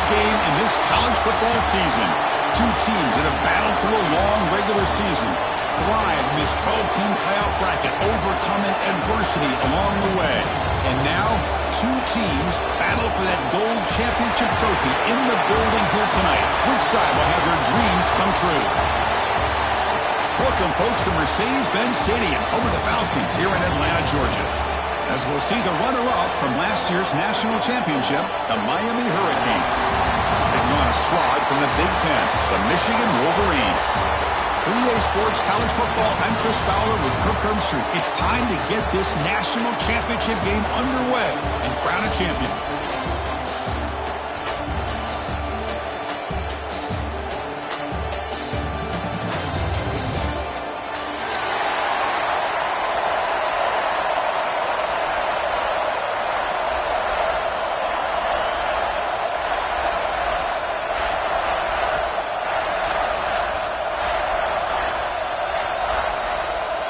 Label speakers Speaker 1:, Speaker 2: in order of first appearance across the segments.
Speaker 1: game in this college football season. Two teams that have battled through a long regular season, thrived in this 12-team playoff bracket, overcoming adversity along the way. And now, two teams battle for that gold championship trophy in the building here tonight. Which side will have their dreams come true? Welcome, folks, to Mercedes-Benz Stadium, home of the Falcons here in Atlanta, Georgia. As we'll see the runner-up from last year's national championship, the Miami Hurricanes. Taking on a squad from the Big Ten, the Michigan Wolverines. For EA Sports College Football, I'm Chris Fowler with Kirk Herbstreit. It's time to get this national championship game underway and crown a champion.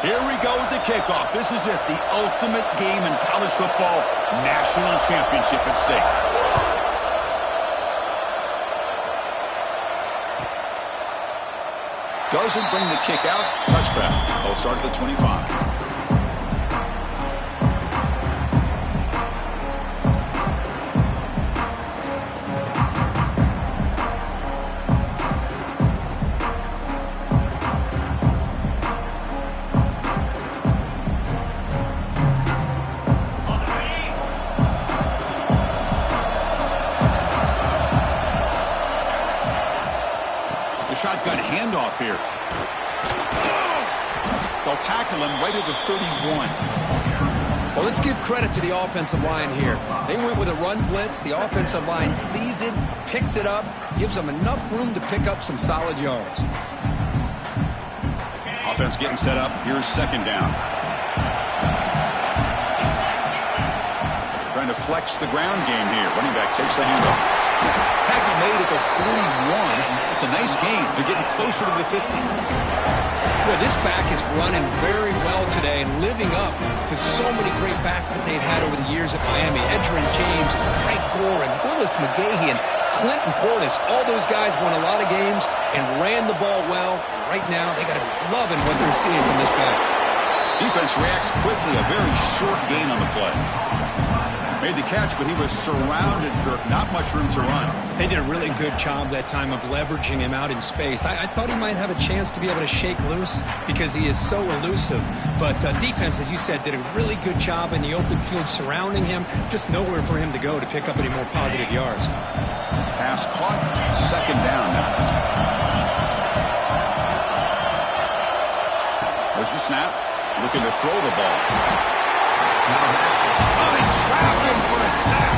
Speaker 1: Here we go with the kickoff. This is it, the ultimate game in college football, national championship at stake. Doesn't bring the kick out, touchback. They'll start at the 25. Shotgun handoff here. They'll tackle him right at the 31.
Speaker 2: Well, let's give credit to the offensive line here. They went with a run blitz. The offensive line sees it, picks it up, gives them enough room to pick up some solid yards.
Speaker 1: Offense getting set up. Here's second down. Trying to flex the ground game here. Running back takes the handoff. Tackle made at the 41. It's a nice game. They're getting closer to the 50.
Speaker 2: Well, this back is running very well today and living up to so many great backs that they've had over the years at Miami. Edgerrin James, and Frank Gore, and Willis McGahee, and Clinton Portis. All those guys won a lot of games and ran the ball well. And right now, they got to be loving what they're seeing from this back.
Speaker 1: Defense reacts quickly. A very short gain on the play. Made the catch, but he was surrounded, Kirk. Not much room to run.
Speaker 3: They did a really good job that time of leveraging him out in space. I thought he might have a chance to be able to shake loose because he is so elusive. But defense, as you said, did a really good job in the open field surrounding him. Just nowhere for him to go to pick up any more positive yards.
Speaker 1: Pass caught. Second down now. There's the snap. Looking to throw the ball. Trapping for a sack.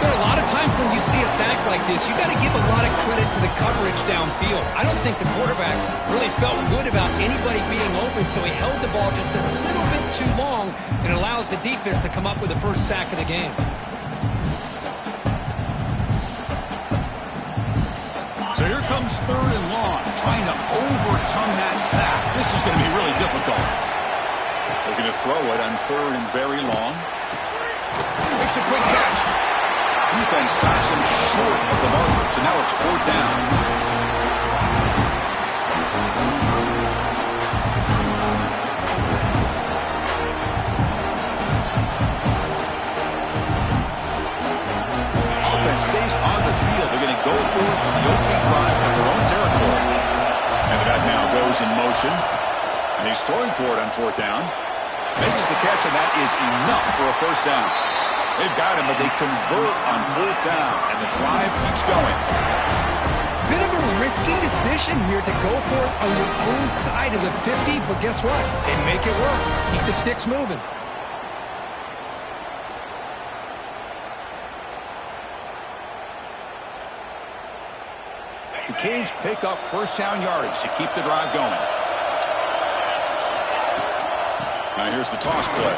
Speaker 3: There are a lot of times when you see a sack like this, you got to give a lot of credit to the coverage downfield. I don't think the quarterback really felt good about anybody being open, so he held the ball just a little bit too long and allows the defense to come up with the first sack of the game.
Speaker 1: So here comes third and long, trying to overcome that sack. This is going to be really difficult. They're going to throw it on third and very long. Makes a quick catch. Defense stops him short of the marker, so now it's fourth down. Offense stays on the field. They're going to go for it on the opening drive in their own territory. And the back now goes in motion. And he's throwing for it on fourth down. Makes the catch, and that is enough for a first down. They've got him, but they convert on fourth down, and the drive keeps going.
Speaker 3: Bit of a risky decision here to go for it on your own side of the 50, but guess what? They make it work. Keep the sticks moving.
Speaker 1: The Canes pick up first down yardage to keep the drive going. Now here's the toss play.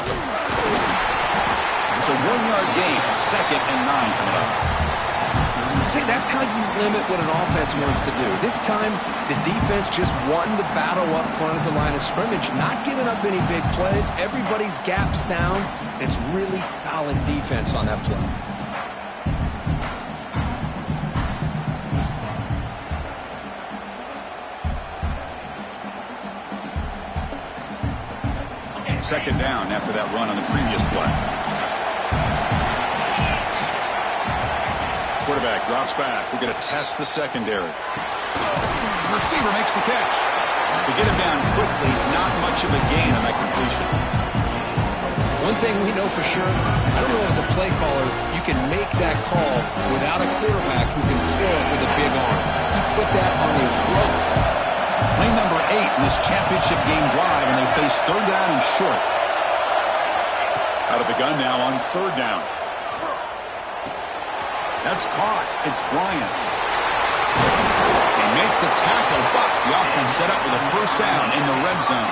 Speaker 1: It's a 1-yard gain, 2nd and 9 coming up.
Speaker 2: See, that's how you limit what an offense wants to do. This time, the defense just won the battle up front at the line of scrimmage, not giving up any big plays. Everybody's gap sound. It's really solid defense on that play.
Speaker 1: Second down after that run on the previous play. Quarterback drops back. We're going to test the secondary. The receiver makes the catch. To get him down quickly, not much of a gain on that completion.
Speaker 2: One thing we know for sure, I don't know as a play caller, you can make that call without a quarterback who can throw it with a big arm. He put that on a rope.
Speaker 1: Play number 8 in this championship game drive, and they face third down and short. Out of the gun now on third down. That's caught. It's Bryant. They make the tackle, but the offense set up with a first down in the red zone.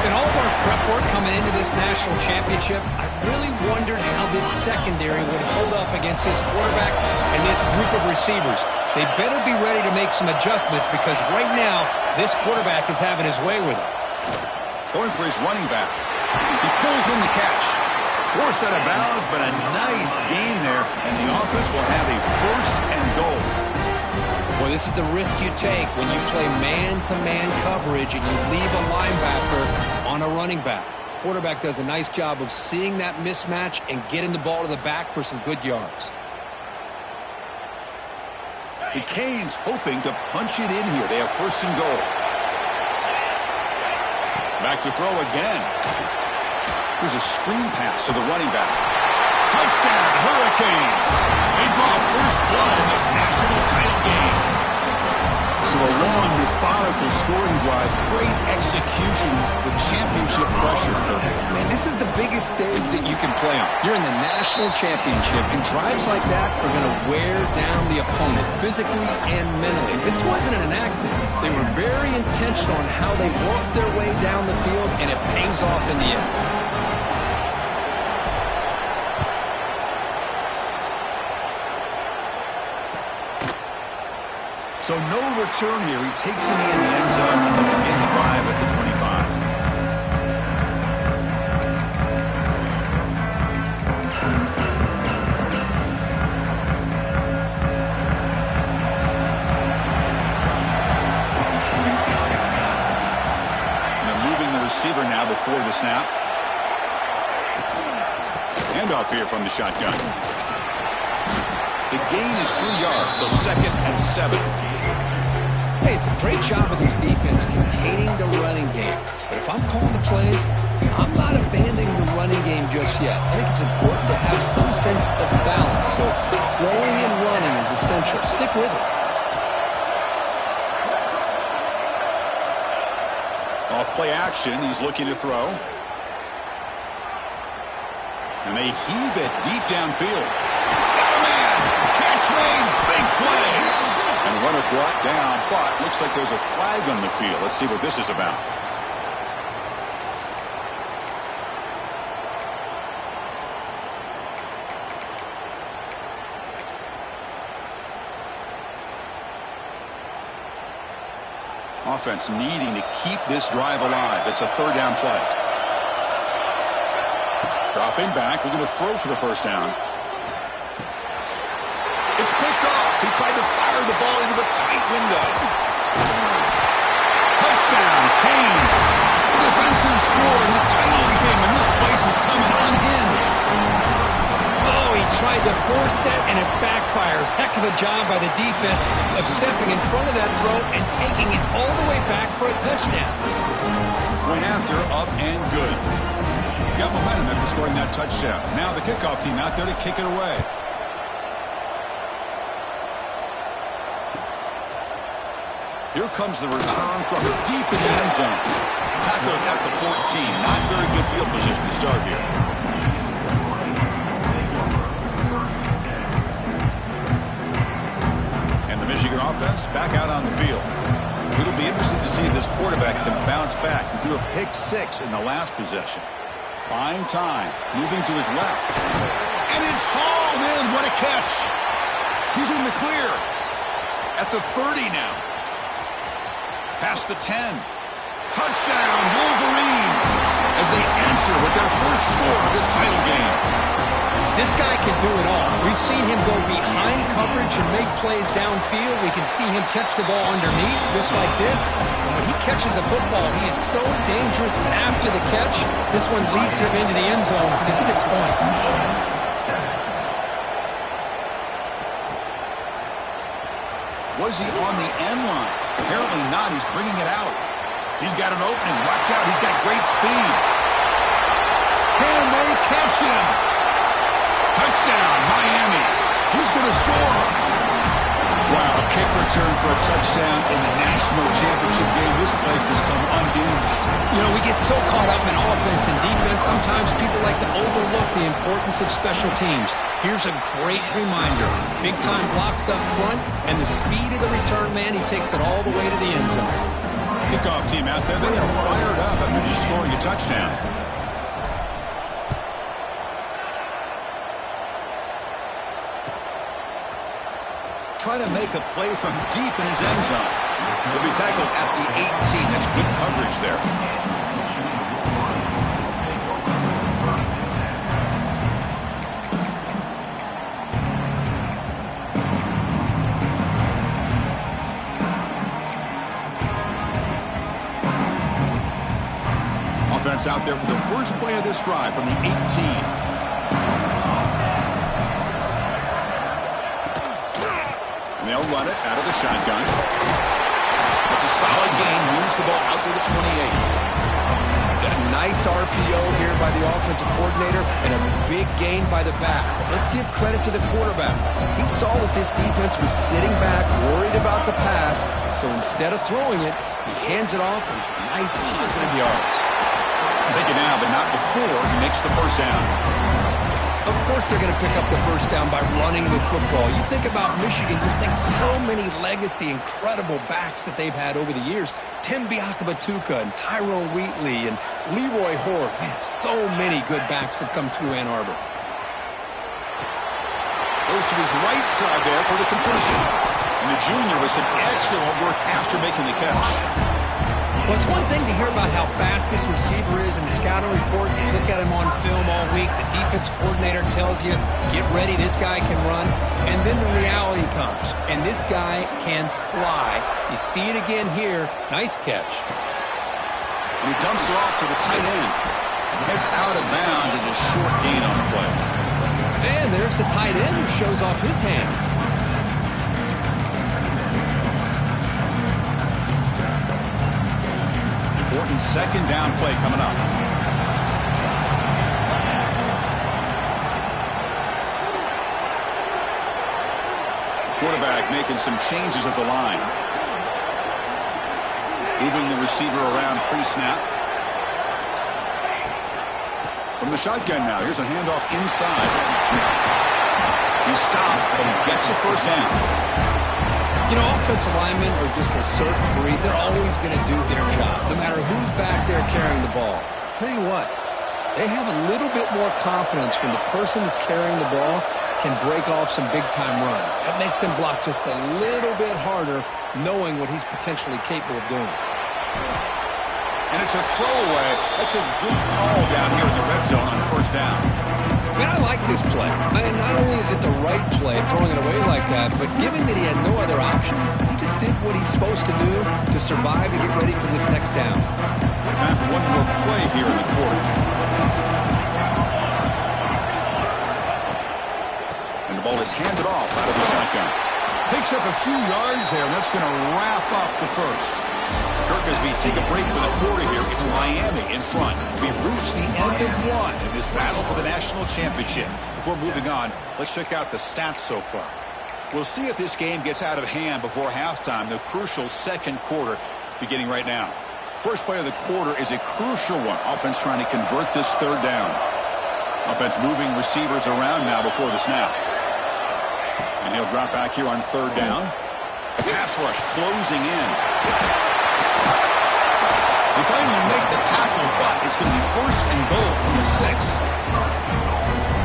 Speaker 2: In all of our prep work coming into this national championship, I really wondered how this secondary would hold up against this quarterback and this group of receivers. They better be ready to make some adjustments because right now, this quarterback is having his way with it.
Speaker 1: Going for his running back. He pulls in the catch. Forced out of bounds, but a nice gain there, and the offense will have a first and goal.
Speaker 2: Well, this is the risk you take when you play man-to-man coverage and you leave a linebacker on a running back. Quarterback does a nice job of seeing that mismatch and getting the ball to the back for some good yards.
Speaker 1: The Canes hoping to punch it in here. They have first and goal. Back to throw again. Here's a screen pass to the running back. Touchdown, Hurricanes. They draw first blood in this national title game. So a long, methodical scoring drive. Great execution with championship pressure.
Speaker 2: Man, this is the biggest stage that you can play on. You're in the national championship, and drives like that are going to wear down the opponent physically and mentally. This wasn't an accident. They were very intentional on how they worked their way down the field, and it pays off in the end.
Speaker 1: So no return here. He takes it in the end zone to begin the drive at the 25. They're moving the receiver now before the snap. Handoff here from the shotgun. The gain is 3 yards, so second and 7.
Speaker 2: Hey, it's a great job of this defense containing the running game. But if I'm calling the plays, I'm not abandoning the running game just yet. I think it's important to have some sense of balance. So throwing and running is essential. Stick with it.
Speaker 1: Off play action, he's looking to throw. And they heave it deep downfield. Got a man! Catch made! Big play! And runner brought down, but looks like there's a flag on the field. Let's see what this is about. Offense needing to keep this drive alive. It's a third down play. Dropping back, looking to throw for the first down. It's picked off. He tried to fire the ball into a tight window. Touchdown, Canes. A defensive score in the title game, and this place is coming unhinged.
Speaker 2: Oh, he tried to force that, and it backfires. Heck of a job by the defense of stepping in front of that throw and taking it all the way back for a touchdown.
Speaker 1: Went after, up and good. Got momentum after scoring that touchdown. Now the kickoff team out there to kick it away. Here comes the return from deep in the end zone. Tackled at the 14. Not very good field position to start here. And the Michigan offense back out on the field. It'll be interesting to see if this quarterback can bounce back. He threw a pick 6 in the last possession. Buying time. Moving to his left. And it's hauled in. What a catch. He's in the clear. At the 30 now. Past the 10. Touchdown, Wolverines, as they answer with their first score of this title game.
Speaker 2: This guy can do it all. We've seen him go behind coverage and make plays downfield. We can see him catch the ball underneath, just like this. And when he catches a football, he is so dangerous after the catch. This one leads him into the end zone for the 6 points.
Speaker 1: Was he on the end line? Apparently not. He's bringing it out. He's got an opening. Watch out. He's got great speed. Can they catch him? Touchdown, Miami. Who's going to score? Wow, a kick return for a touchdown in the national championship game. This place has come unhinged.
Speaker 2: You know, we get so caught up in offense and defense, sometimes people like to overlook the importance of special teams. Here's a great reminder. Big-time blocks up front, and the speed of the return man, he takes it all the way to the end zone.
Speaker 1: Kickoff team out there, they are fired up after just scoring a touchdown. Trying to make a play from deep in his end zone. He'll be tackled at the 18. That's good coverage there. Offense out there for the first play of this drive from the 18. They'll run it out of the shotgun. That's a solid gain. Moves the ball out to the 28.
Speaker 2: Got a nice RPO here by the offensive coordinator and a big gain by the back. Let's give credit to the quarterback. He saw that this defense was sitting back, worried about the pass, so instead of throwing it, he hands it off and some nice positive yards.
Speaker 1: Take it now, but not before he makes the first down.
Speaker 2: Of course they're going to pick up the first down by running the football. You think about Michigan, you think so many legacy, incredible backs that they've had over the years. Tim Biakabatuka and Tyrone Wheatley and Leroy Hoare. Man, so many good backs have come through Ann Arbor.
Speaker 1: Goes to his right side there for the completion. And the junior with some excellent work after making the catch.
Speaker 2: Well, it's one thing to hear about how fast this receiver is in the scouting report. You look at him on film all week. The defense coordinator tells you, get ready, this guy can run. And then the reality comes. And this guy can fly. You see it again here. Nice catch.
Speaker 1: And he dumps it off to the tight end. Heads out of bounds as a short gain on the play.
Speaker 2: And there's the tight end who shows off his hands.
Speaker 1: Important second down play coming up. Quarterback making some changes at the line. Moving the receiver around pre-snap. From the shotgun now. Here's a handoff inside. He stopped and gets a first down.
Speaker 2: You know, offensive linemen are just a certain breed. They're always going to do their job, no matter who's back there carrying the ball. I'll tell you what, they have a little bit more confidence when the person that's carrying the ball can break off some big-time runs. That makes them block just a little bit harder, knowing what he's potentially capable of doing.
Speaker 1: And it's a throwaway. That's a good call down here in the red zone on first down.
Speaker 2: Man, I like this play. Not only is it the right play, throwing it away like that, but given that he had no other option, he just did what he's supposed to do to survive and get ready for this next down.
Speaker 1: Time for one more play here in the quarter. And the ball is handed off out of the shotgun. Picks up a few yards there, and that's going to wrap up the first. Kirkisby take a break for the quarter here. It's Miami in front. We've reached the end of one in this battle for the national championship. Before moving on, let's check out the stats so far. We'll see if this game gets out of hand before halftime, the crucial second quarter beginning right now. First play of the quarter is a crucial one. Offense trying to convert this third down. Offense moving receivers around now before the snap. And he'll drop back here on third down. Pass rush closing in. They finally make the tackle, but it's going to be first and goal from the 6.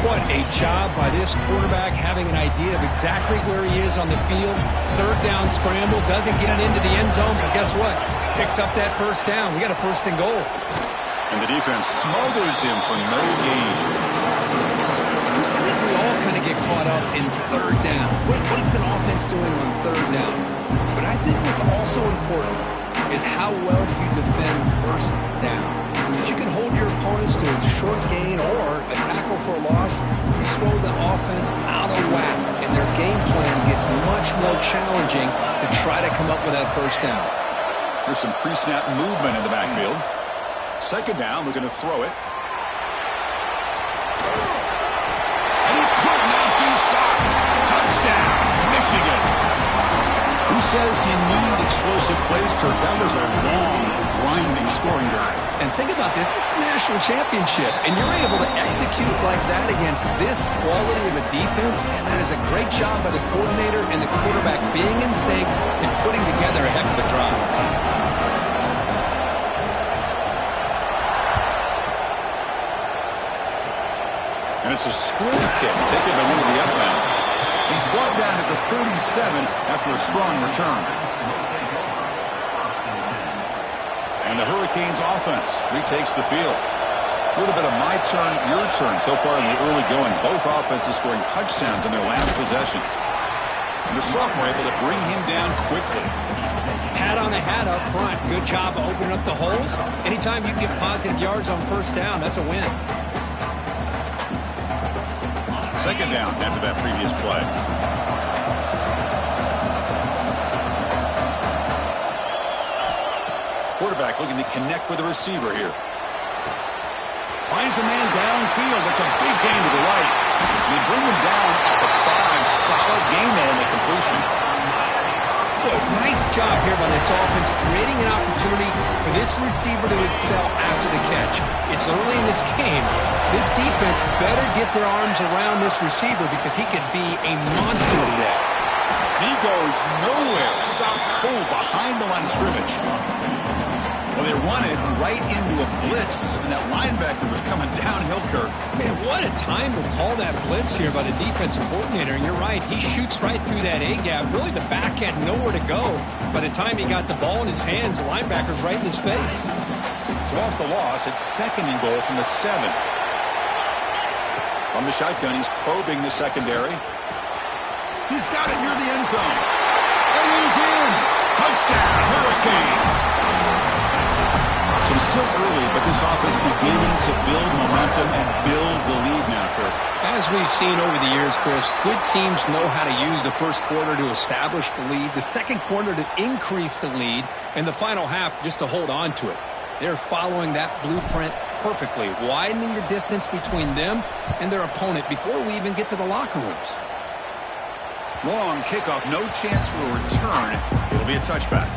Speaker 2: What a job by this quarterback, having an idea of exactly where he is on the field. Third down scramble, doesn't get it into the end zone, but guess what? Picks up that first down. We got a first and goal.
Speaker 1: And the defense smothers him for no gain.
Speaker 2: Bruce, I think we all kind of get caught up in third down. What is an offense doing on third down? But I think what's also important is how well do you defend first down. If you can hold your opponents to a short gain or a tackle for a loss, you throw the offense out of whack, and their game plan gets much more challenging to try to come up with that first down.
Speaker 1: There's some pre-snap movement in the backfield. Second down, we're going to throw it. And he could not be stopped. Touchdown, Michigan. Who says you need explosive plays, Kirk? That was a long, grinding scoring drive.
Speaker 2: And think about this. This is a national championship, and you're able to execute like that against this quality of a defense, and that is a great job by the coordinator and the quarterback being in sync and putting together a heck of a drive.
Speaker 1: And it's a squib kick taken by one of the outbound. He's brought down at the 37 after a strong return. And the Hurricanes offense retakes the field. A little bit of my turn, your turn so far in the early going. Both offenses scoring touchdowns in their last possessions. And the sophomore able to bring him down quickly.
Speaker 2: Hat on a hat up front. Good job of opening up the holes. Anytime you get positive yards on first down, that's a win.
Speaker 1: Second down after that previous play. Quarterback looking to connect with the receiver here. Finds a man downfield. That's a big gain to the right. And they bring him down at the 5. Solid gain there in the completion.
Speaker 2: Boy, nice job here by this offense, creating an opportunity for this receiver to excel after the catch. It's early in this game, so this defense better get their arms around this receiver because he could be a monster today.
Speaker 1: He goes nowhere. Stopped cold behind the line of scrimmage. Well, they run it right into a blitz, and that linebacker was coming downhill, Kirk.
Speaker 2: Man, what a time to call that blitz here by the defensive coordinator. And you're right, he shoots right through that A-gap. Really, the back had nowhere to go. By the time he got the ball in his hands, the linebacker's right in his face.
Speaker 1: So off the loss, it's second and goal from the 7. From the shotgun, he's probing the secondary. He's got it near the end zone. And he's in. Touchdown, Hurricanes. So it's still early, but this offense beginning to build momentum and build the lead now, Kirk.
Speaker 2: As we've seen over the years, Chris, good teams know how to use the first quarter to establish the lead, the second quarter to increase the lead, and the final half just to hold on to it. They're following that blueprint perfectly, widening the distance between them and their opponent before we even get to the locker rooms.
Speaker 1: Long kickoff, no chance for a return. It'll be a touchback.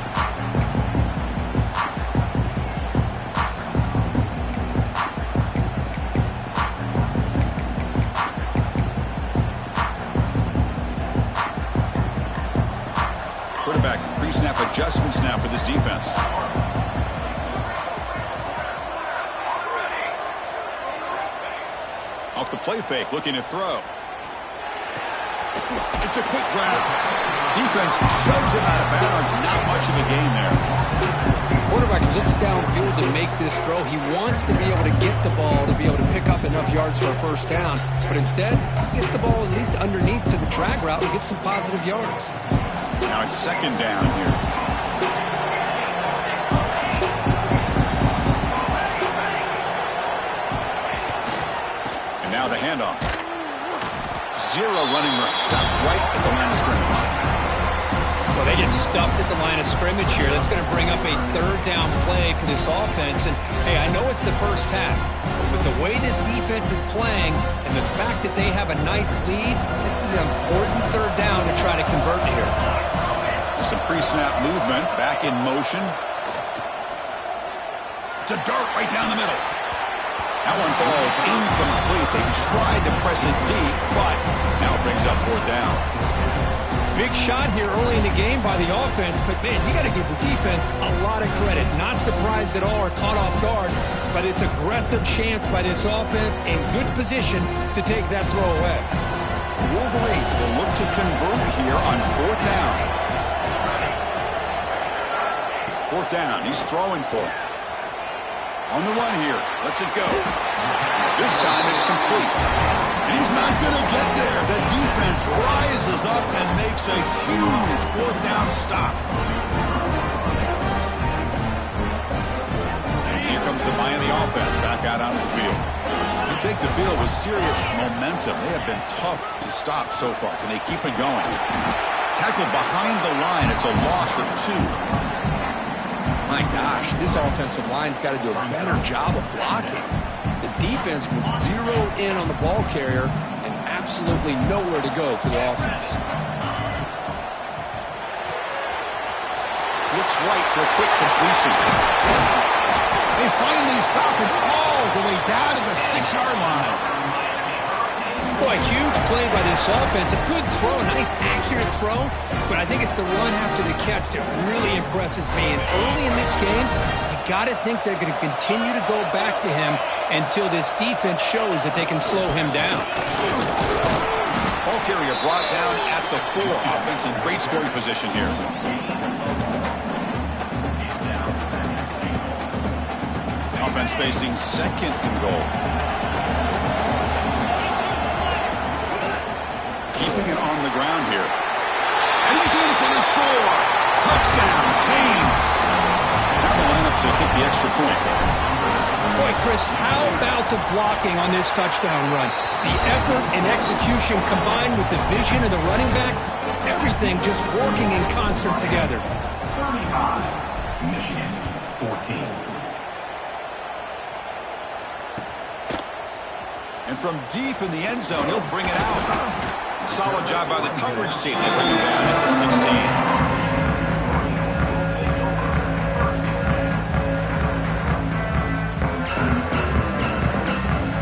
Speaker 1: Quarterback pre-snap adjustments now for this defense. Off the play fake, looking to throw. It's a quick grab. Defense shoves him out of bounds. Not much of a gain there.
Speaker 2: Quarterback looks downfield to make this throw. He wants to be able to get the ball to be able to pick up enough yards for a first down. But instead, he gets the ball at least underneath to the drag route and gets some positive yards.
Speaker 1: Now it's second down here. And now the handoff. Zero running room. Stop right at the line of scrimmage.
Speaker 2: Well, they get stuffed at the line of scrimmage here. That's going to bring up a third down play for this offense. And, hey, I know it's the first half, but the way this defense is playing and the fact that they have a nice lead, this is an important third down to try to convert here.
Speaker 1: There's some pre-snap movement. Back in motion. It's a dart right down the middle. That one falls incomplete. They tried to press it deep, but now it brings up fourth down.
Speaker 2: Big shot here early in the game by the offense, but, man, you got to give the defense a lot of credit. Not surprised at all or caught off guard by this aggressive chance by this offense and good position to take that throw away.
Speaker 1: Wolverines will look to convert here on fourth down. Fourth down. He's throwing for it. On the run here. Lets it go. This time it's complete. And he's not going to get there. The defense rises up and makes a huge fourth down stop. And here comes the Miami offense back out onto the field. They take the field with serious momentum. They have been tough to stop so far. Can they keep it going? Tackle behind the line. It's a loss of 2.
Speaker 2: My gosh, this offensive line's got to do a better job of blocking. The defense was zeroed in on the ball carrier and absolutely nowhere to go for the offense.
Speaker 1: Looks right for a quick completion. They finally stop it all the way down to the 6-yard line.
Speaker 2: Boy, huge play by this offense. A good throw, a nice accurate throw. But I think it's the run after the catch that really impresses me. And early in this game, you got to think they're going to continue to go back to him until this defense shows that they can slow him down.
Speaker 1: Ball carrier brought down at the 4. Offense in great scoring position here. Offense facing 2nd and goal. Keeping it on the ground here. And he's in for the score. Touchdown, Canes. Now the lineup to kick the extra point.
Speaker 2: Boy, Chris, how about the blocking on this touchdown run? The effort and execution combined with the vision of the running back, everything just working in concert together.
Speaker 4: 35, Michigan, 14.
Speaker 1: And from deep in the end zone, he'll bring it out. Solid job by the coverage team. They bring it down at the 16.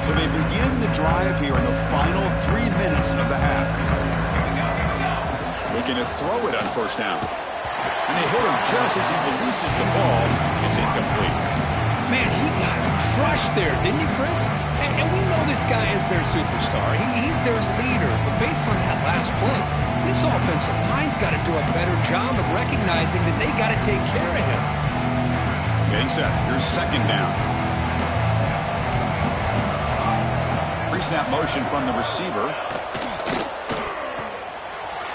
Speaker 1: So they begin the drive here in the final 3 minutes of the half. Looking to throw it on first down. And they hit him just as he releases the ball. It's incomplete.
Speaker 2: Man, he got crushed there, didn't you, Chris? And we know this guy is their superstar. He's their leader. But based on that last play, this offensive line's got to do a better job of recognizing that they got to take care of him.
Speaker 1: Getting set. Here's 2nd down. Pre-snap motion from the receiver.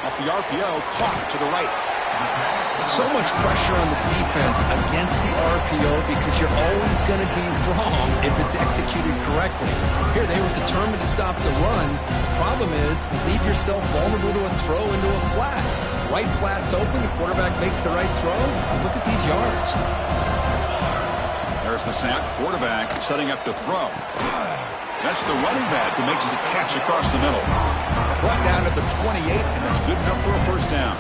Speaker 1: Off the RPO, caught to the right.
Speaker 2: So much pressure on the defense against the RPO because you're always going to be wrong if it's executed correctly. Here, they were determined to stop the run. Problem is, you leave yourself vulnerable to a throw into a flat. Right flat's open, the quarterback makes the right throw. Look at these yards.
Speaker 1: There's the snap. Quarterback setting up to throw. That's the running back who makes the catch across the middle. Brought down at the 28, and that's good enough for a first down.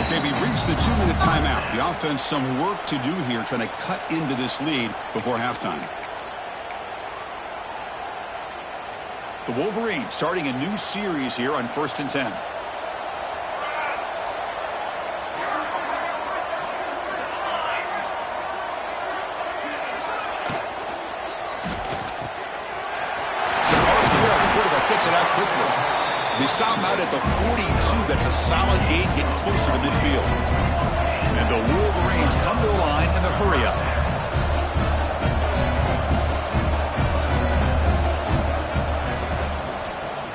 Speaker 1: Okay, we reached the 2-minute timeout. The offense some work to do here, trying to cut into this lead before halftime. The Wolverines starting a new series here on 1st and 10. So the quarterback gets it out quickly. They stop him out at the 42. That's a solid gain, getting closer to midfield. And the Wolverines come to the line in the hurry-up.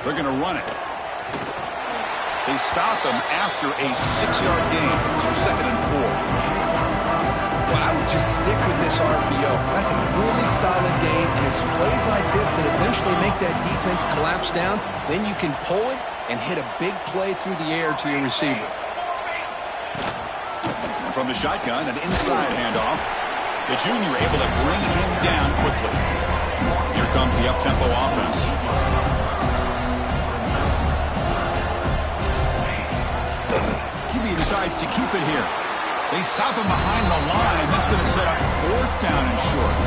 Speaker 1: They're going to run it. They stop him after a 6-yard gain. So 2nd and 4.
Speaker 2: Well, I would just stick with this RPO. That's a really solid game, and it's plays like this that eventually make that defense collapse down. Then you can pull it and hit a big play through the air to your receiver.
Speaker 1: And from the shotgun, an inside handoff. The junior able to bring him down quickly. Here comes the up-tempo offense. QB decides to keep it here. They stop him behind the line. That's going to set up 4th down and short.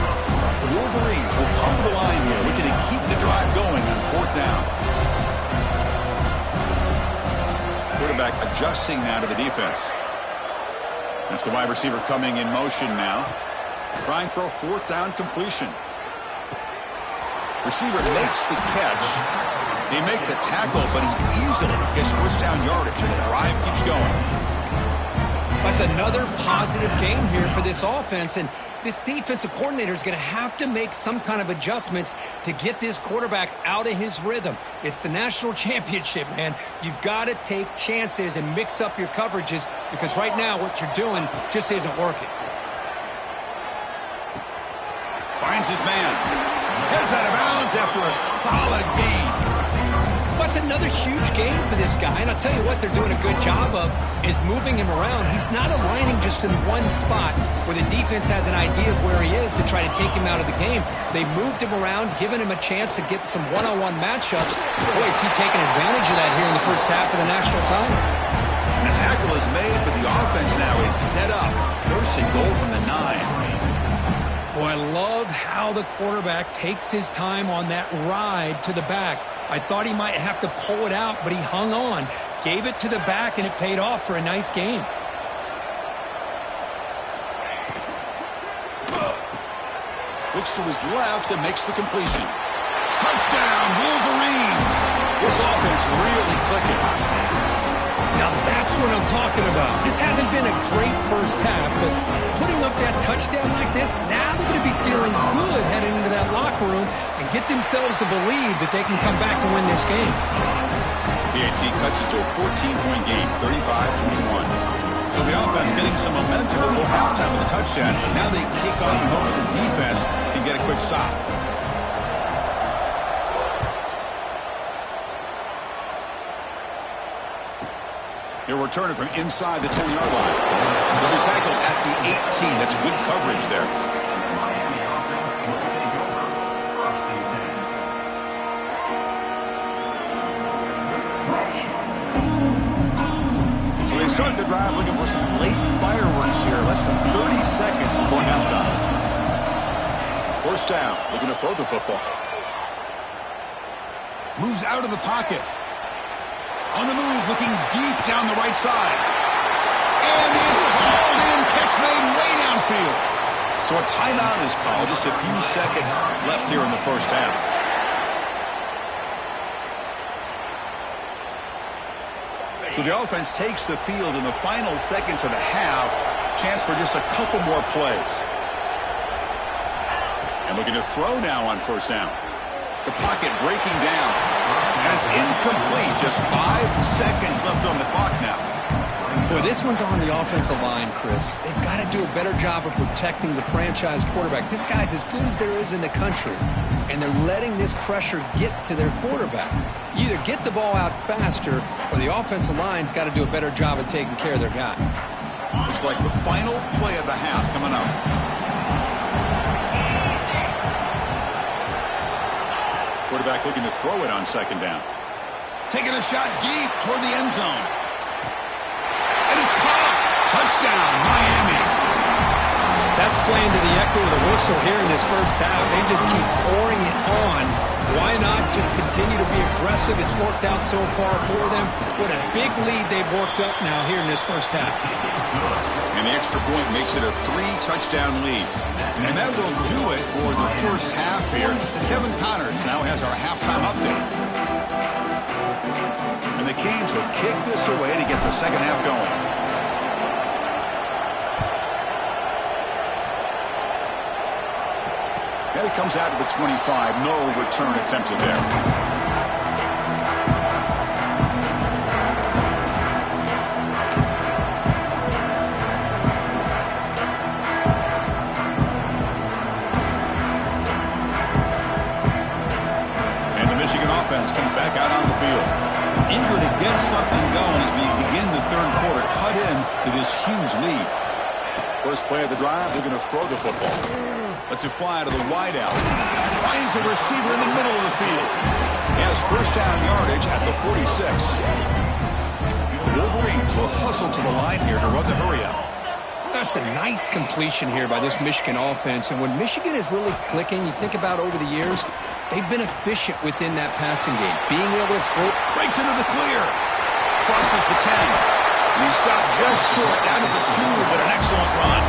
Speaker 1: The Wolverines will come to the line here, looking to keep the drive going on 4th down. Quarterback adjusting now to the defense. That's the wide receiver coming in motion now. Trying for a 4th down completion. Receiver makes the catch. They make the tackle, but he easily gets first down yardage, and the drive keeps going.
Speaker 2: That's another positive game here for this offense, and this defensive coordinator is going to have to make some kind of adjustments to get this quarterback out of his rhythm. It's the national championship, man. You've got to take chances and mix up your coverages because right now what you're doing just isn't working.
Speaker 1: Finds his man. Heads out of bounds after a solid gain.
Speaker 2: That's another huge game for this guy, and I'll tell you what they're doing a good job of is moving him around. He's not aligning just in one spot where the defense has an idea of where he is to try to take him out of the game. They moved him around, giving him a chance to get some one-on-one matchups. Boy, is he taking advantage of that here in the first half of the national title.
Speaker 1: The tackle is made, but the offense now is set up. First and goal from the 9.
Speaker 2: Boy, I love how the quarterback takes his time on that ride to the back. I thought he might have to pull it out, but he hung on, gave it to the back, and it paid off for a nice game.
Speaker 1: Looks to his left and makes the completion. Touchdown, Wolverines! This offense really clicking.
Speaker 2: Now that's what I'm talking about. This hasn't been a great first half, but putting up that touchdown like this, now they're going to be feeling good heading into that locker room and get themselves to believe that they can come back and win this game.
Speaker 1: PAT cuts it to a 14-point game, 35-21. So the offense getting some momentum before halftime with a touchdown. Now they kick off and hopes the defense can get a quick stop. He'll return it from inside the 10-yard line. He'll be tackled at the 18. That's good coverage there. So they start the drive looking for some late fireworks here. Less than 30 seconds before halftime. First down, looking to throw the football. Moves out of the pocket. On the move, looking deep down the right side. And it's hauled in, catch made way downfield. So a timeout is called. Just a few seconds left here in the first half. So the offense takes the field in the final seconds of the half. Chance for just a couple more plays. And looking to throw now on first down. The pocket breaking down. And it's incomplete. Just 5 seconds left on the clock now.
Speaker 2: Boy, this one's on the offensive line, Chris. They've got to do a better job of protecting the franchise quarterback. This guy's as good as there is in the country, and they're letting this pressure get to their quarterback. You either get the ball out faster, or the offensive line's got to do a better job of taking care of their guy.
Speaker 1: Looks like the final play of the half coming up. Quarterback looking to throw it on second down. Taking a shot deep toward the end zone. And it's caught. Touchdown, Miami.
Speaker 2: That's playing to the echo of the whistle here in this first half. They just keep pouring it on. Why not just continue to be aggressive? It's worked out so far for them. What a big lead they've worked up now here in this first half.
Speaker 1: And the extra point makes it a 3-touchdown lead. And that will do it for the first half here. Kevin Connors now has our halftime update. And the Canes will kick this away to get the second half going. And it comes out to the 25. No return attempted there. Comes back out on the field. Eager to get something going as we begin the third quarter. Cut in to this huge lead. First play of the drive, they're going to throw the football. Lets it fly to the wideout. Finds a receiver in the middle of the field. He has first down yardage at the 46. The Wolverines will hustle to the line here to run the hurry up.
Speaker 2: That's a nice completion here by this Michigan offense. And when Michigan is really clicking, you think about over the years, they've been efficient within that passing game. Being able to throw.
Speaker 1: Breaks into the clear. Crosses the 10. And he stopped just short down to the 2, but an excellent run.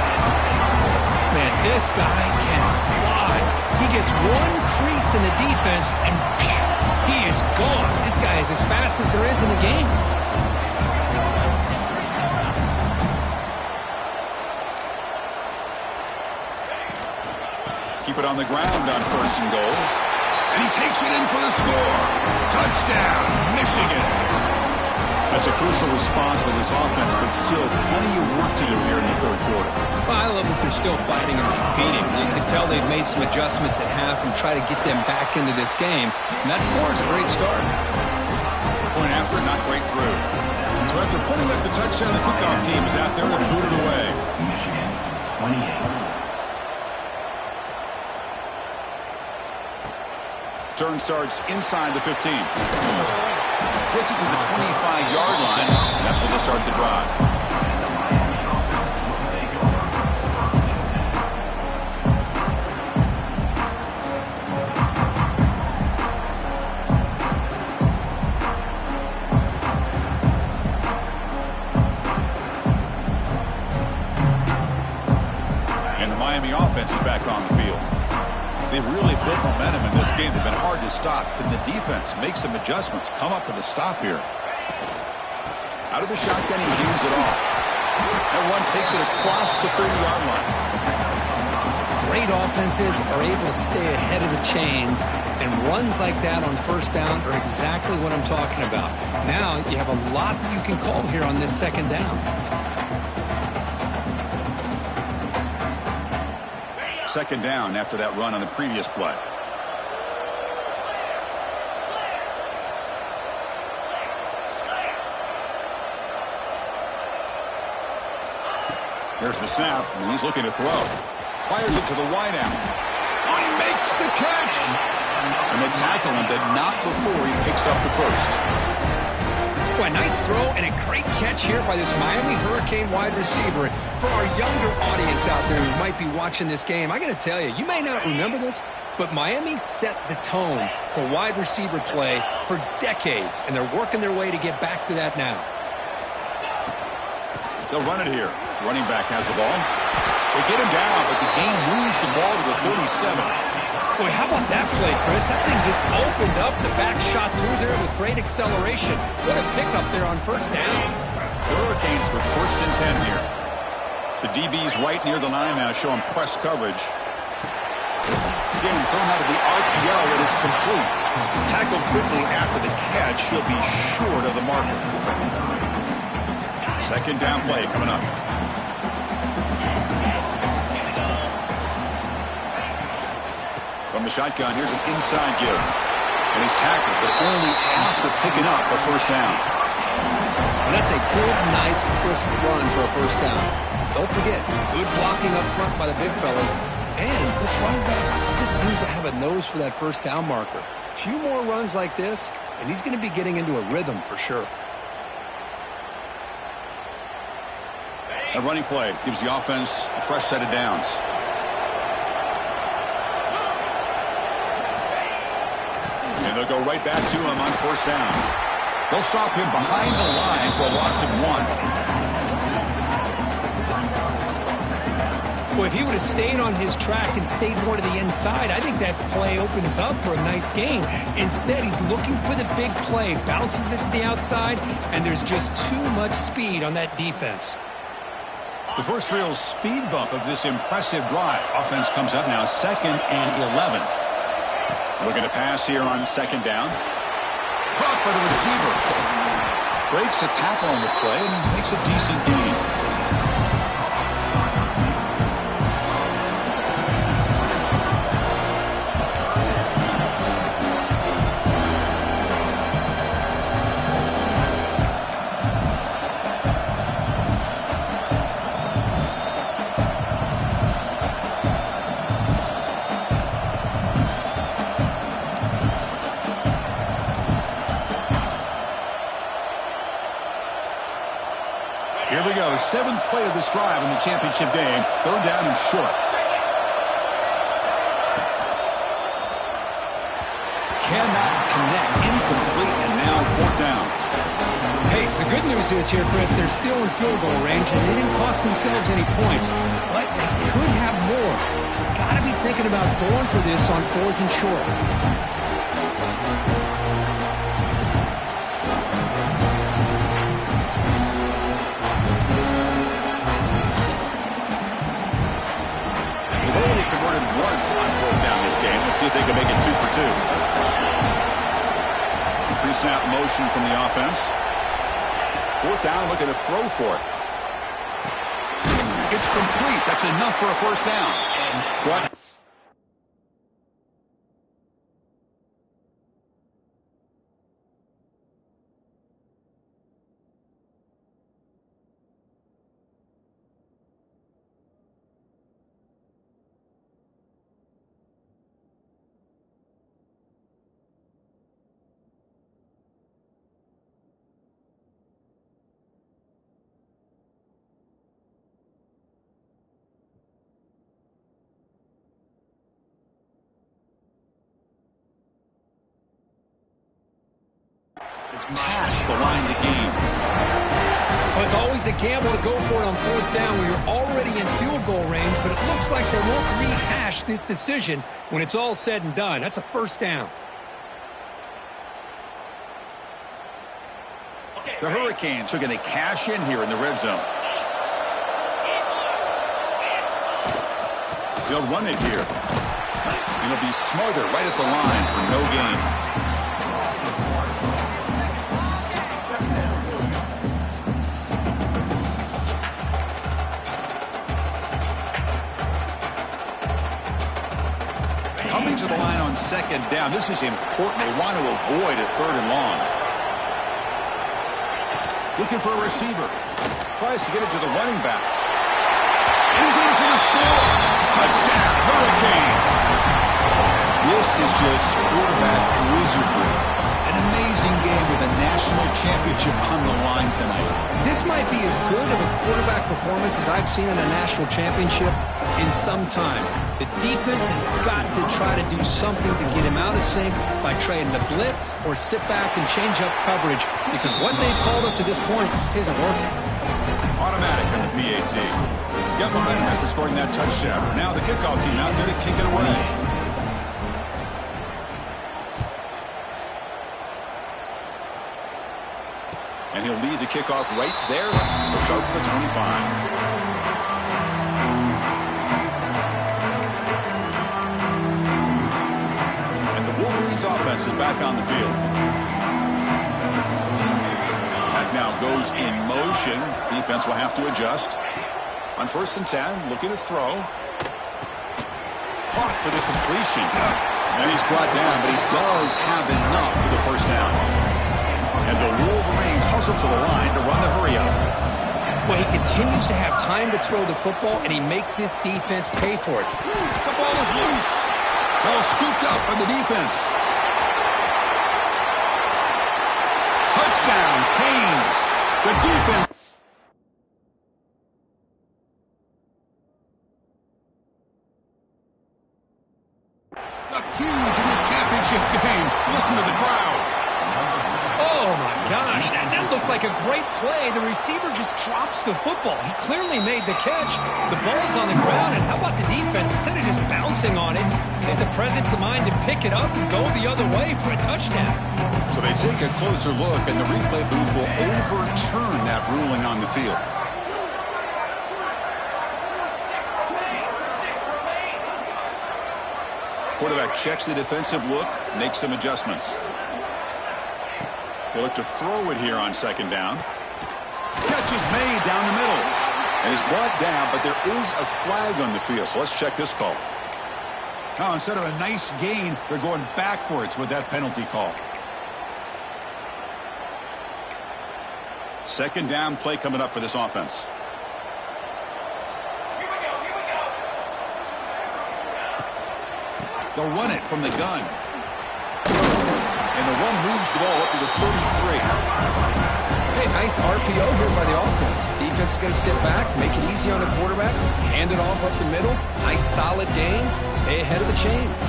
Speaker 2: Man, this guy can fly. He gets one crease in the defense, and phew, he is gone. This guy is as fast as there is in the game.
Speaker 1: Keep it on the ground on 1st and goal. And he takes it in for the score. Touchdown, Michigan. That's a crucial response by this offense, but still plenty of work to do here in the 3rd quarter.
Speaker 2: Well, I love that they're still fighting and competing. You can tell they've made some adjustments at half and try to get them back into this game. And that score is a great start.
Speaker 1: Point after, not great through. So after putting up the touchdown, the kickoff team is out there to boot it away.
Speaker 4: Michigan, 28.
Speaker 1: Turn starts inside the 15. Gets it to the 25-yard line. That's where they start the drive. And the Miami offense is back on the field. They've really built momentum in this game. They've been hard to stop. Can the defense make some adjustments? Come up with a stop here. Out of the shotgun, he hands it off. That one takes it across the 30-yard line.
Speaker 2: Great offenses are able to stay ahead of the chains, and runs like that on 1st down are exactly what I'm talking about. Now you have a lot that you can call here on this 2nd down.
Speaker 1: 2nd down after that run on the previous play. There's the snap, and he's looking to throw. Fires it to the wideout. Oh, he makes the catch! And the tackle him, but not before he picks up the 1st.
Speaker 2: Boy, nice throw and a great catch here by this Miami Hurricane wide receiver. For our younger audience out there who might be watching this game, I got to tell you, you may not remember this, but Miami set the tone for wide receiver play for decades, and they're working their way to get back to that now.
Speaker 1: They'll run it here. Running back has the ball. They get him down, but the game moves the ball to the 37.
Speaker 2: Boy, how about that play, Chris? That thing just opened up the back shot through there with great acceleration. What a pickup there on 1st down.
Speaker 1: The Hurricanes with 1st and 10 here. The DB's right near the line now, showing press coverage. Again, thrown out of the RPO, and it's complete. Tackled quickly after the catch. She'll be short of the marker. 2nd down play coming up. From the shotgun, here's an inside give. And he's tackled, but only after picking up a 1st down.
Speaker 2: And that's a good, nice, crisp run for a 1st down. Don't forget, good blocking up front by the big fellas. And this running back just seems to have a nose for that 1st down marker. A few more runs like this, and he's going to be getting into a rhythm for sure.
Speaker 1: A running play gives the offense a fresh set of downs. And they'll go right back to him on 1st down. They'll stop him behind the line for a loss of 1.
Speaker 2: Well, if he would have stayed on his track and stayed more to the inside, I think that play opens up for a nice gain. Instead, he's looking for the big play, bounces it to the outside, and there's just too much speed on that defense.
Speaker 1: The first real speed bump of this impressive drive. Offense comes up now 2nd and 11. Looking to pass here on 2nd down. Caught by the receiver. Breaks a tackle on the play and makes a decent gain. Here we go, 7th play of this drive in the championship game. 3rd down and short. Cannot connect, incomplete, and now 4th down.
Speaker 2: Hey, the good news is here, Chris, they're still in field goal range, and they didn't cost themselves any points. But they could have more. You've got to be thinking about going for this on 4th and short.
Speaker 1: converted once on fourth down this game. Let's see if they can make it 2 for 2. Pre-snap motion from the offense. Fourth down, looking to throw for it. It's complete. That's enough for a first down. What? It's past the line to gain.
Speaker 2: Well, it's always a gamble to go for it on fourth down when you're already in field goal range, but it looks like they won't rehash this decision when it's all said and done. That's a first down.
Speaker 1: The Hurricanes are going to cash in here in the red zone. They'll run it here. It'll be Smarter right at the line for no gain. Coming to the line on second down. This is important. They want to avoid a third and long. Looking for a receiver. Tries to get it to the running back. He's in for the score. Touchdown, Hurricanes. This is just quarterback wizardry. An amazing game with a national championship on the line tonight.
Speaker 2: This might be as good of a quarterback performance as I've seen in a national championship in some time. The defense has got to try to do something to get him out of sync by trying to blitz or sit back and change up coverage, because what they've called up to this point just isn't working.
Speaker 1: Automatic on the PAT. Got momentum after scoring that touchdown. Now the kickoff team out there to kick it away. And he'll lead the kickoff right there. We'll start from the 25. Offense is back on the field. That now goes in motion. Defense will have to adjust. On 1st and 10, looking to throw. Caught for the completion. And he's brought down, but he does have enough for the first down. And the Wolverines hustle to the line to run the hurry up.
Speaker 2: Well, he continues to have time to throw the football, and he makes his defense pay for it.
Speaker 1: The ball is loose. Well scooped up by the defense. Touchdown, Canes. The defense. Up huge in this championship game. Listen to the crowd.
Speaker 2: Oh, my gosh. That looked like a great play. The receiver just drops the football. He clearly made the catch. The ball's on the ground, and how about the defense? Instead of just bouncing on it, they had the presence of mind to pick it up and go the other way for a touchdown.
Speaker 1: So they take a closer look, and the replay booth will overturn that ruling on the field. Quarterback checks the defensive look, makes some adjustments. They look to throw it here on second down. Catch is made down the middle. And he's brought down, but there is a flag on the field, so let's check this call. Now, instead of a nice gain, they're going backwards with that penalty call. Second down play coming up for this offense. They'll run it from the gun. And the run moves the ball up to the 33.
Speaker 2: Hey, nice RPO here by the offense. Defense is going to sit back, make it easy on the quarterback, hand it off up the middle. Nice solid gain. Stay ahead of the chains.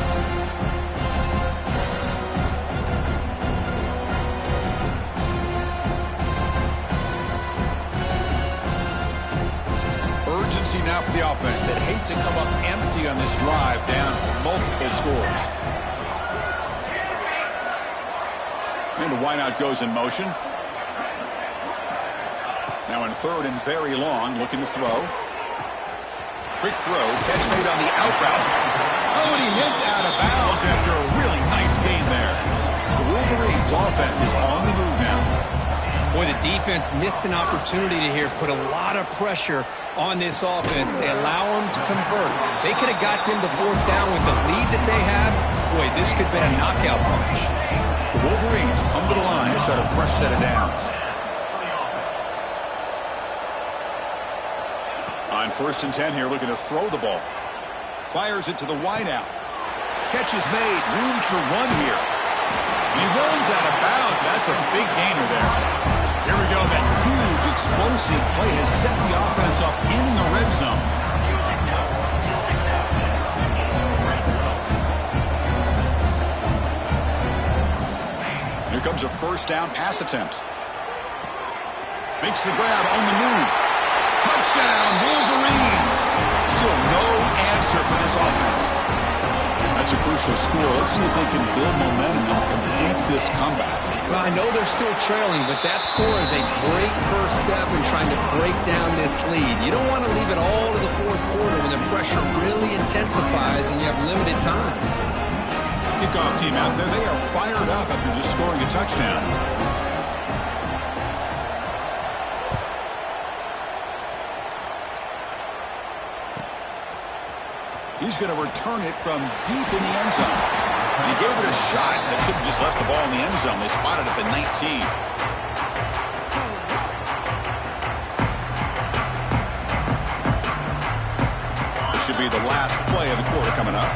Speaker 1: Urgency now for the offense that hate to come up empty on this drive, down multiple scores. And the wideout goes in motion. Now in 3rd and very long, looking to throw. Quick throw, catch made on the out route. Oh, and he hits out of bounds after a really nice gain there. The Wolverines' offense is on the move now.
Speaker 2: Boy, the defense missed an opportunity to here, put a lot of pressure on this offense. They allow them to convert. They could have got them to fourth down with the lead that they have. Boy, this could have been a knockout punch.
Speaker 1: The Wolverines come to the line to start a fresh set of downs. On 1st and 10 here, looking to throw the ball. Fires it to the wideout. Catch is made. Room to run here. He runs out of bounds. That's a big gainer there. Here we go. That huge explosive play has set the offense up in the red zone. Here comes a first down pass attempt. Makes the grab on the move. Touchdown, Wolverines. Still no answer for this offense. That's a crucial score. Let's see if they can build momentum and complete this comeback.
Speaker 2: Well, I know they're still trailing, but that score is a great first step in trying to break down this lead. You don't want to leave it all to the fourth quarter when the pressure really intensifies and you have limited time.
Speaker 1: Kickoff team out there, they are fired up after just scoring a touchdown. He's going to return it from deep in the end zone. And he gave it a shot that should have just left the ball in the end zone. They spotted it at the 19. This should be the last play of the quarter coming up.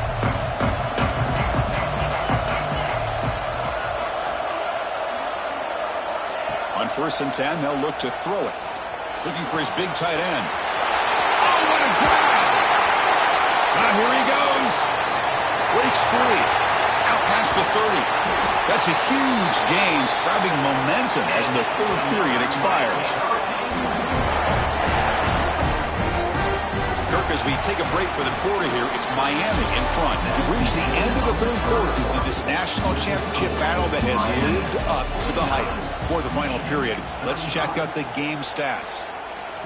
Speaker 1: On 1st and 10, they'll look to throw it. Looking for his big tight end. Oh, what a grab! Here he goes. Breaks free. Out past the 30. That's a huge gain, grabbing momentum as the third period expires. Kirk, as we take a break for the quarter here, it's Miami in front. We've reached the end of the third quarter in this national championship battle that has lived up to the hype. For the final period, let's check out the game stats.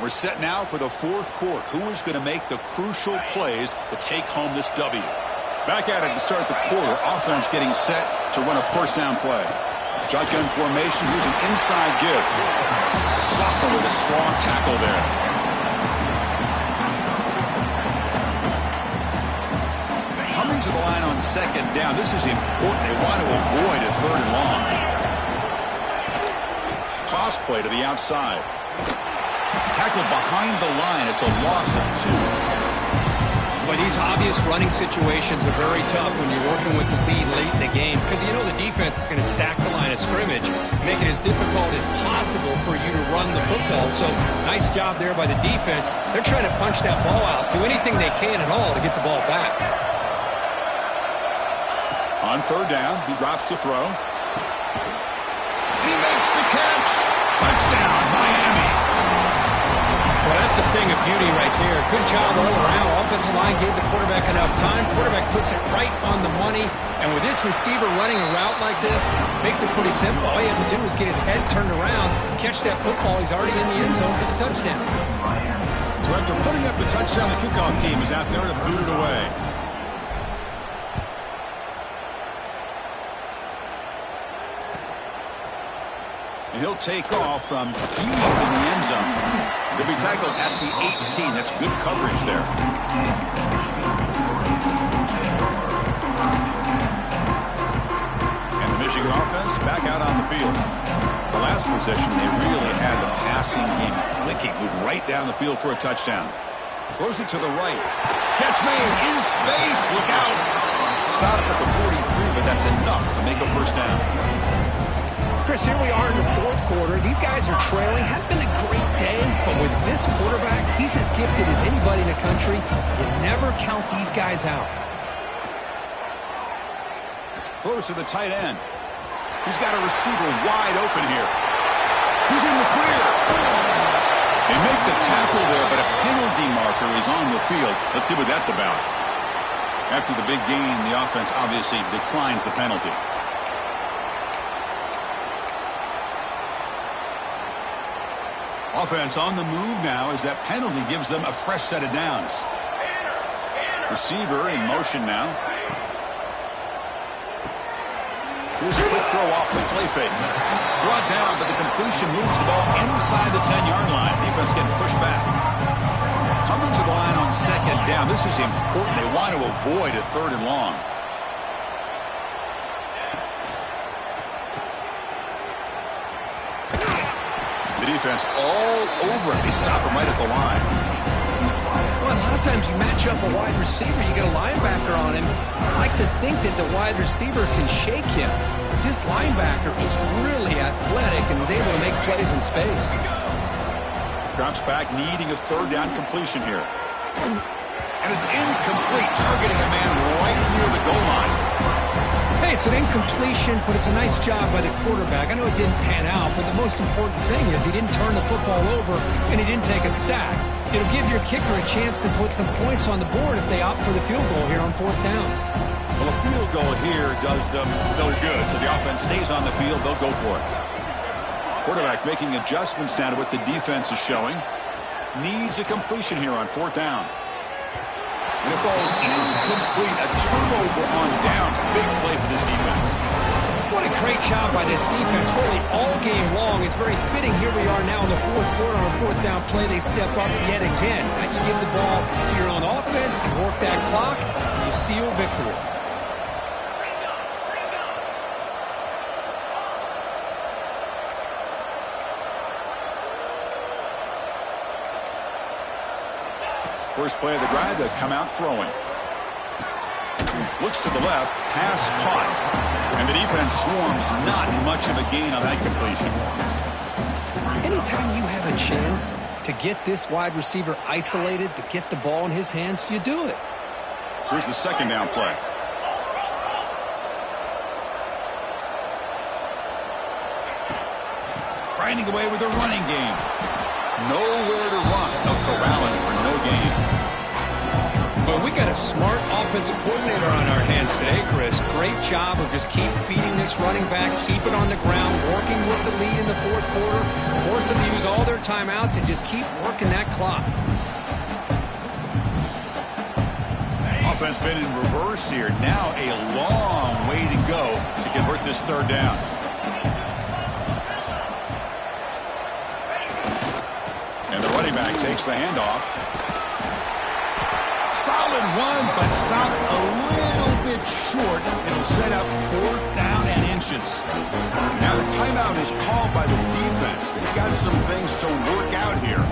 Speaker 1: We're set now for the fourth quarter. Who is going to make the crucial plays to take home this W? Back at it to start the quarter. Offense getting set to run a first down play. Shotgun formation. Here's an inside give. The sophomore with a strong tackle there. Coming to the line on second down. This is important. They want to avoid a third and long. Toss play to the outside. Tackled behind the line. It's a loss of 2.
Speaker 2: But these obvious running situations are very tough when you're working with the lead late in the game because you know the defense is going to stack the line of scrimmage, make it as difficult as possible for you to run the football. So nice job there by the defense. They're trying to punch that ball out, do anything they can at all to get the ball back.
Speaker 1: On third down, he drops to throw. He makes the catch. Touchdown, Miami.
Speaker 2: Well, that's a thing of beauty right there. Good job all around. Offensive line gave the quarterback enough time. Quarterback puts it right on the money. And with this receiver running a route like this, makes it pretty simple. All you have to do is get his head turned around, catch that football. He's already in the end zone for the touchdown.
Speaker 1: So after putting up the touchdown, the kickoff team is out there to boot it away. And he'll take off from deep in the end zone. He'll be tackled at the 18. That's good coverage there. And the Michigan offense back out on the field. The last possession, they really had the passing game clicking. Move right down the field for a touchdown. Throws it to the right. Catch made in space. Look out. Stopped at the 43, but that's enough to make a first down.
Speaker 2: Chris, here we are in the fourth quarter. These guys are trailing. Hadn't been a great day, but with this quarterback, he's as gifted as anybody in the country. You never count these guys out.
Speaker 1: Throws to the tight end. He's got a receiver wide open here. He's in the clear. They make the tackle there, but a penalty marker is on the field. Let's see what that's about. After the big gain, the offense obviously declines the penalty. Offense on the move now as that penalty gives them a fresh set of downs. Receiver in motion now. Here's a quick throw off the play fake. Brought down, but the completion moves the ball inside the 10-yard line. Defense getting pushed back. Coming to the line on second down. This is important. They want to avoid a 3rd and long. The defense all over him. They stop him right at the line.
Speaker 2: Well, a lot of times you match up a wide receiver, you get a linebacker on him. I like to think that the wide receiver can shake him. But this linebacker is really athletic and is able to make plays in space.
Speaker 1: Drops back, needing a 3rd down completion here. And it's incomplete, targeting a man right near the goal line.
Speaker 2: Hey, it's an incompletion, but it's a nice job by the quarterback. I know it didn't pan out, but the most important thing is he didn't turn the football over and he didn't take a sack. It'll give your kicker a chance to put some points on the board if they opt for the field goal here on 4th down.
Speaker 1: Well, a field goal here does them no good, so the offense stays on the field. They'll go for it. Quarterback making adjustments now to what the defense is showing. Needs a completion here on 4th down. And it falls incomplete. A turnover on downs. Big play for this defense.
Speaker 2: What a great job by this defense, really all game long. It's very fitting. Here we are now in the 4th quarter on a 4th down play. They step up yet again. Now you give the ball to your own offense, you work that clock, and you seal victory.
Speaker 1: First play of the drive, they'll come out throwing. Looks to the left, pass caught. And the defense swarms, not much of a gain on that completion.
Speaker 2: Anytime you have a chance to get this wide receiver isolated, to get the ball in his hands, you do it.
Speaker 1: Here's the 2nd down play. Grinding away with a running game. Nowhere to run. No corralling for no gain.
Speaker 2: But we got a smart offensive coordinator on our hands today, Chris. Great job of just keep feeding this running back, keep it on the ground, working with the lead in the 4th quarter, force them to use all their timeouts, and just keep working that clock.
Speaker 1: Offense been in reverse here. Now a long way to go to convert this 3rd down. And the running back takes the handoff. Solid run, but stopped a little bit short. It'll set up 4th down and inches. Now the timeout is called by the defense. They've got some things to work out here.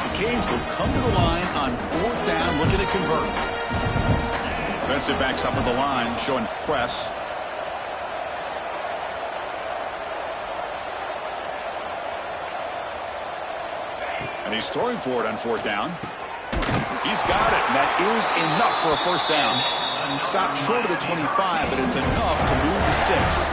Speaker 1: The Canes will come to the line on 4th down, looking to convert. Defensive backs up at the line, showing press. And he's throwing for it on 4th down. He's got it, and that is enough for a 1st down. Stopped short of the 25, but it's enough to move the sticks.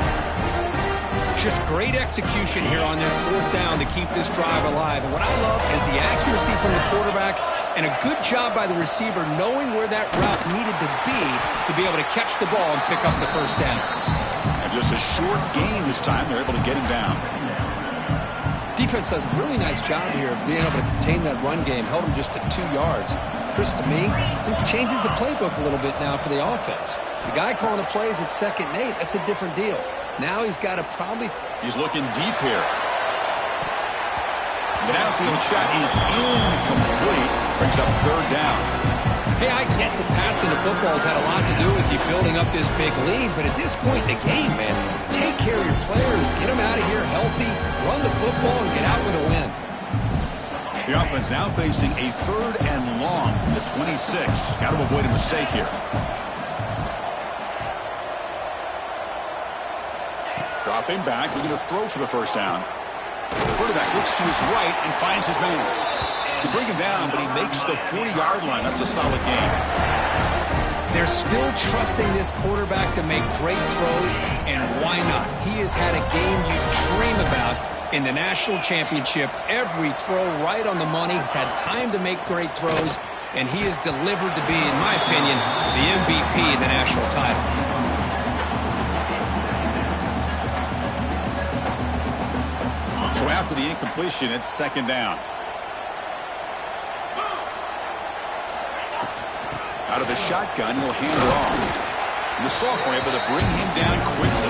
Speaker 2: Just great execution here on this 4th down to keep this drive alive. And what I love is the accuracy from the quarterback and a good job by the receiver knowing where that route needed to be able to catch the ball and pick up the 1st down.
Speaker 1: And just a short gain this time. They're able to get him down.
Speaker 2: Defense does a really nice job here of being able to contain that run game. Held him just at 2 yards. Chris, to me, this changes the playbook a little bit now for the offense. The guy calling the plays at 2nd and 8, that's a different deal. Now he's got to probably...
Speaker 1: He's looking deep here. The downfield shot is incomplete. Brings up 3rd down.
Speaker 2: Hey, I get that passing the football has had a lot to do with you building up this big lead, but at this point in the game, man, take care of your players, get them out of here healthy, run the football, and get out with a win.
Speaker 1: The offense now facing a 3rd and long from the 26. Got to avoid a mistake here. Dropping back, looking to throw for the 1st down. The quarterback looks to his right and finds his man. They bring him down, but he makes the 40-yard line. That's a solid game.
Speaker 2: They're still trusting this quarterback to make great throws, and why not? He has had a game you dream about in the national championship. Every throw right on the money. He's had time to make great throws, and he has delivered to be, in my opinion, the MVP of the national title.
Speaker 1: After the incompletion, it's second down. Out of the shotgun, he'll hand it off. And the sophomore able to bring him down quickly.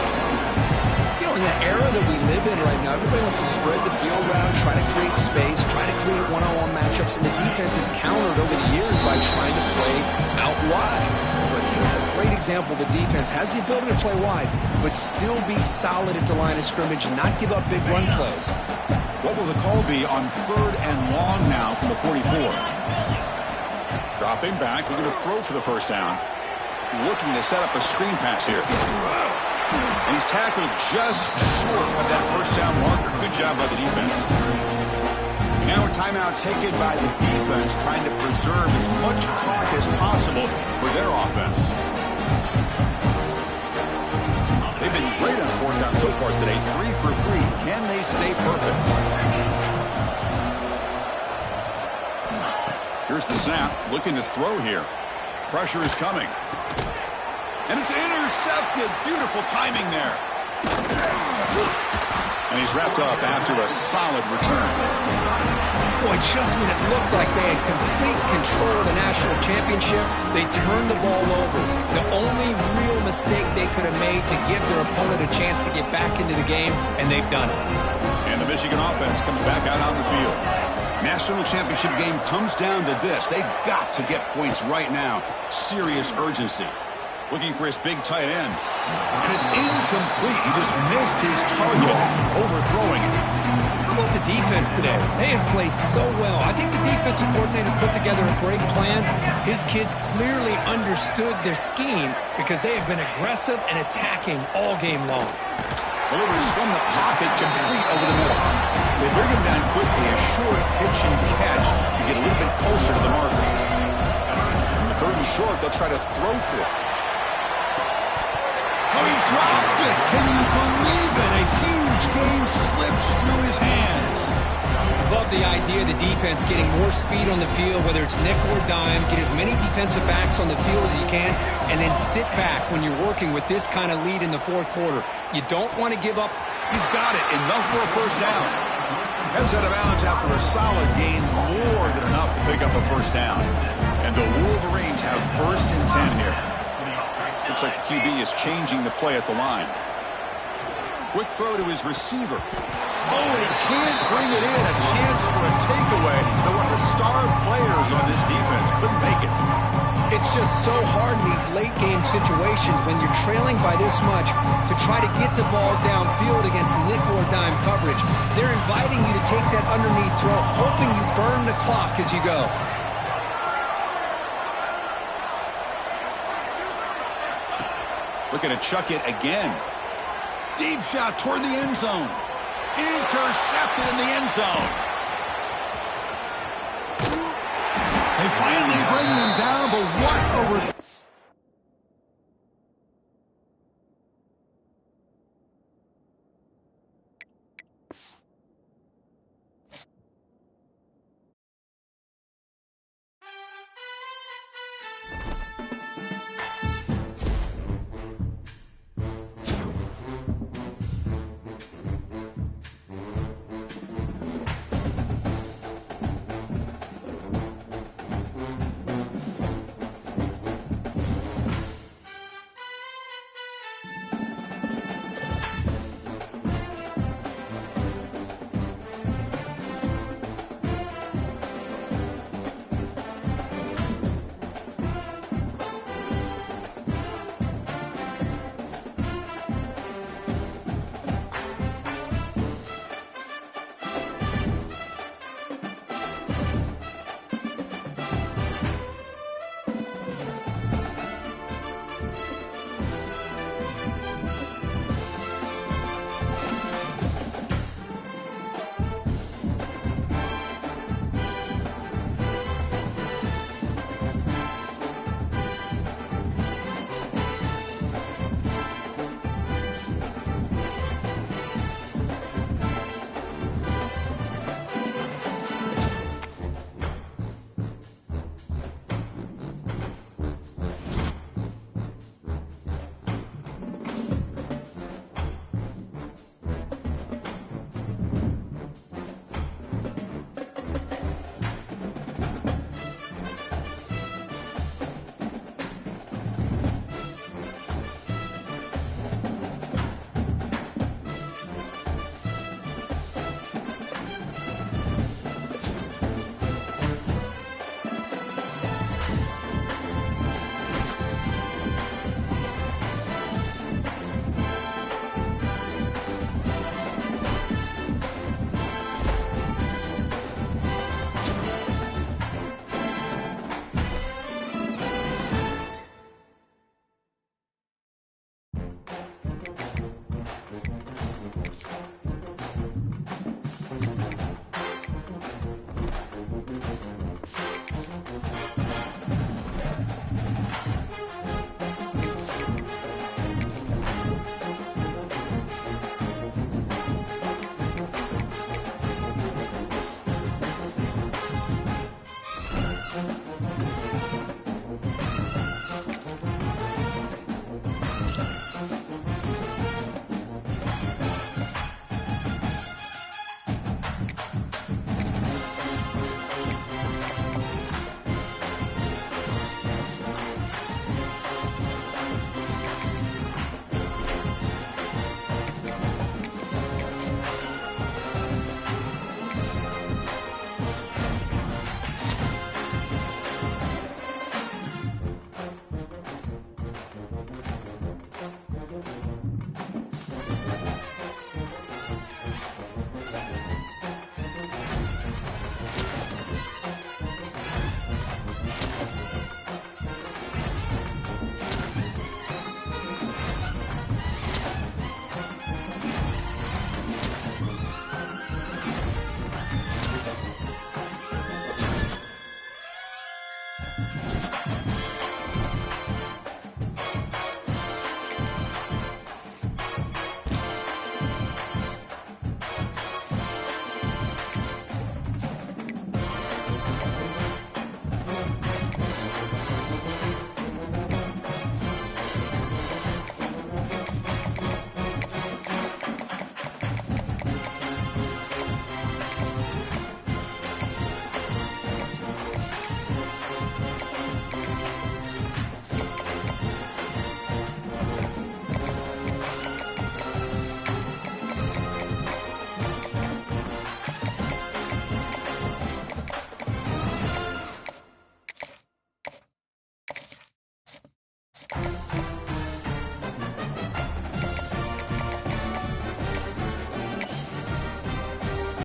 Speaker 2: You know, in the era that we live in right now, everybody wants to spread the field around, try to create space, try to create one-on-one matchups, and the defense is countered over the years by trying to play out wide. But here's a great example. The defense has the ability to play wide, but still be solid at the line of scrimmage and not give up big run plays.
Speaker 1: What will the call be on 3rd and long now from the 44? Dropping back, looking to throw for the first down. Looking to set up a screen pass here. And he's tackled just short of that first down marker. Good job by the defense. And now a timeout taken by the defense, trying to preserve as much clock as possible for their offense. They've been great on 4th down so far today. 3 for 3. Can they stay perfect? Here's the snap. Looking to throw here. Pressure is coming. And it's intercepted. Beautiful timing there. And he's wrapped up after a solid return.
Speaker 2: Boy, just when it looked like they had complete control of the national championship, they turned the ball over. The only real mistake they could have made to give their opponent a chance to get back into the game, and they've done it.
Speaker 1: And the Michigan offense comes back out on the field. National championship game comes down to this. They've got to get points right now. Serious urgency. Looking for his big tight end. And it's incomplete. He just missed his target, overthrowing it.
Speaker 2: How about the defense today? They have played so well. I think the defensive coordinator put together a great plan. His kids clearly understood their scheme because they have been aggressive and attacking all game long.
Speaker 1: Delivers from the pocket, complete over the middle. They bring him down quickly, a short pitch and catch to get a little bit closer to the marker. On the 3rd and short, they'll try to throw for it. Oh, he dropped it! Can you believe it? A huge gain slips through his hands.
Speaker 2: Love the idea of the defense getting more speed on the field, whether it's nickel or dime, get as many defensive backs on the field as you can, and then sit back when you're working with this kind of lead in the 4th quarter. You don't want to give up.
Speaker 1: He's got it. Enough for a first down. Heads out of bounds after a solid gain, more than enough to pick up a first down. And the Wolverines have 1st and 10 here. Looks like the QB is changing the play at the line. Quick throw to his receiver. Oh, he can't bring it in. A chance for a takeaway. But one of the star players on this defense couldn't make it.
Speaker 2: It's just so hard in these late-game situations when you're trailing by this much to try to get the ball downfield against nickel or dime coverage. They're inviting you to take that underneath throw, hoping you burn the clock as you go.
Speaker 1: Looking to chuck it again. Deep shot toward the end zone. Intercepted in the end zone. They finally bring him down, but what a